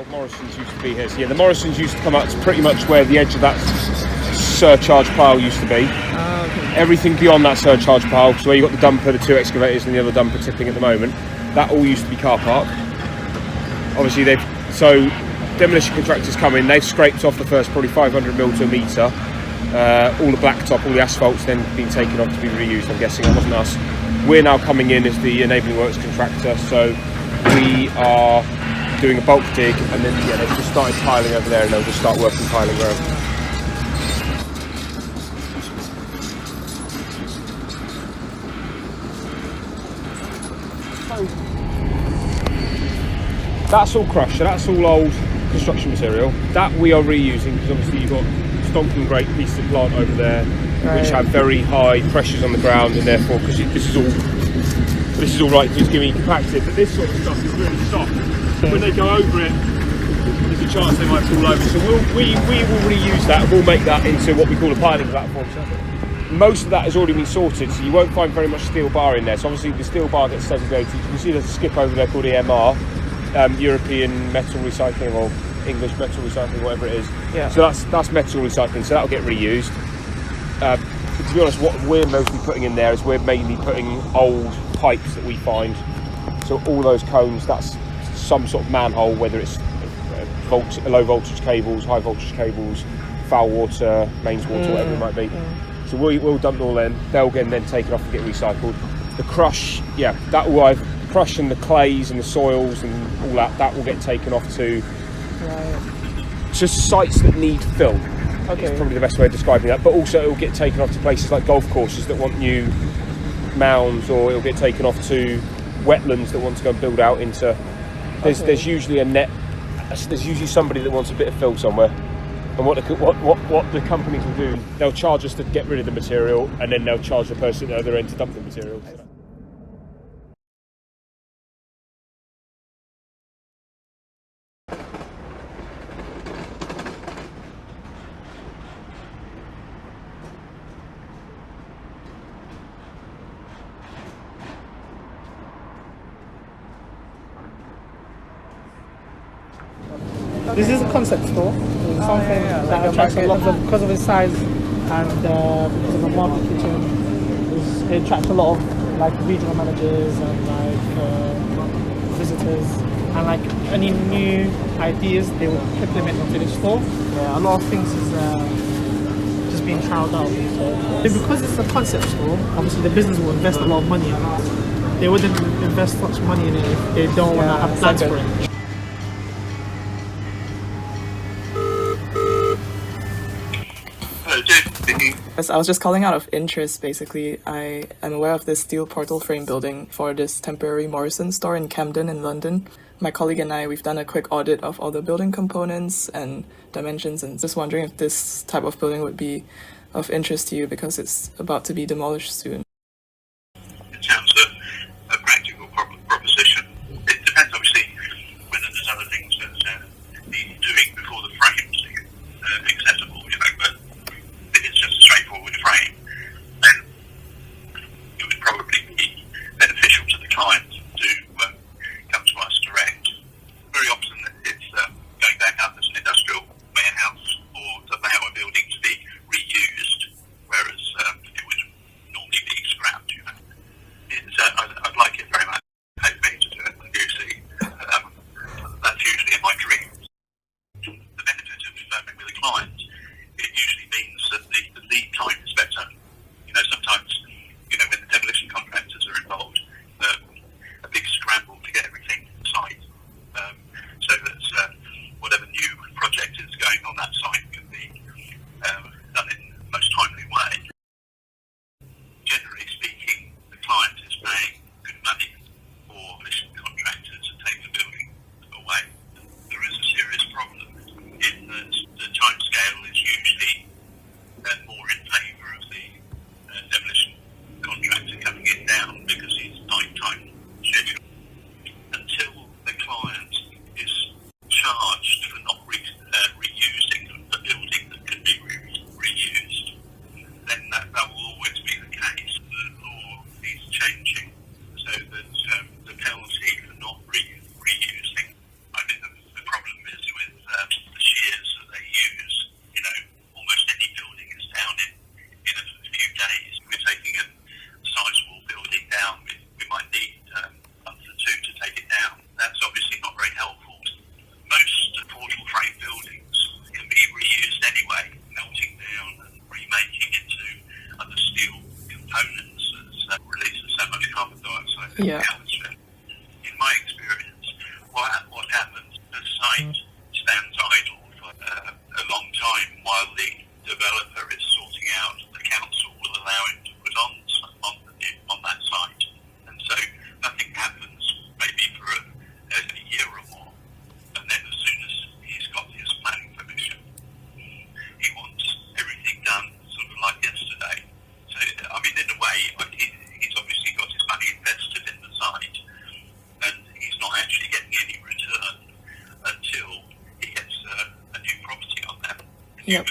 old Morrison's used to be here. So yeah, the Morrison's used to come out to pretty much where the edge of that surcharge pile used to be. Okay. Everything beyond that surcharge pile, so where you've got the dumper, the 2 excavators and the other dumper tipping at the moment, that all used to be car park. Obviously demolition contractors come in, they've scraped off the first probably 500 mil to a metre. All the blacktop, all the asphalt's then been taken off to be reused. I'm guessing it wasn't us. We're now coming in as the enabling works contractor, so we are doing a bulk dig, and then they've just started piling over there, and they'll just start working piling around. That's all crushed, so that's all old construction material. That we are reusing, because obviously you've got stonking great pieces of plant over there, which have very high pressures on the ground, and therefore, because this is all right, it's giving you compacted, but this sort of stuff is really soft. When they go over it, there's a chance they might fall over. So we will reuse that, and we'll make that into what we call a piling platform. So most of that has already been sorted, so you won't find very much steel bar in there. So obviously the steel bar gets segregated. You can see there's a skip over there called EMR, European Metal Recycling, or English Metal Recycling, whatever it is. Yeah. So that's metal recycling, so that'll get reused. To be honest, what we're mostly putting in there is we're mainly putting old pipes that we find. So all those cones, that's some sort of manhole, whether it's low voltage cables, high voltage cables, foul water, mains water, whatever it might be. So we'll dump it all in. They'll get then taken off and get recycled. The crush, that will either crush, and the clays and the soils and all that will get taken off to just sites that need fill. Okay. It's probably the best way of describing that. But also it'll get taken off to places like golf courses that want new mounds, or it'll get taken off to wetlands that want to go and build out into. There's usually there's usually somebody that wants a bit of fill somewhere. And what the companies will do, they'll charge us to get rid of the material, and then they'll charge the person at the other end to dump the material. This is a concept store. It's something that attracts a lot of, because of its size and because of the market kitchen. It attracts a lot of like regional managers and like visitors, and like any new ideas they will implement onto the store. Yeah, a lot of things is just being trialed out. So because it's a concept store, obviously the business will invest a lot of money in it. They wouldn't invest such money in it if they don't want to have plans for it. I was just calling out of interest, basically. I am aware of this steel portal frame building for this temporary Morrison store in Camden in London. My colleague and I, we've done a quick audit of all the building components and dimensions, and just wondering if this type of building would be of interest to you, because it's about to be demolished soon. It sounds a practical proposition. It depends, obviously, whether there's other things that need doing before the frame's accessible, but if it's just a straightforward frame, then it would probably be beneficial to the client to come to us direct. Very often it's going back up as an industrial warehouse or to allow a building to be reused, whereas it would normally be Yeah. council. In my experience, what happens, the site stands idle for a long time while the developer is sorting out, the council will allow him to put on that site. And so nothing happens maybe for a year or more. And then as soon as he's got his planning permission, he wants everything done sort of like yesterday. So, I mean, in a way, he's obviously got his money invested in the site, and he's not actually getting any return until he gets a new property on that. Yep.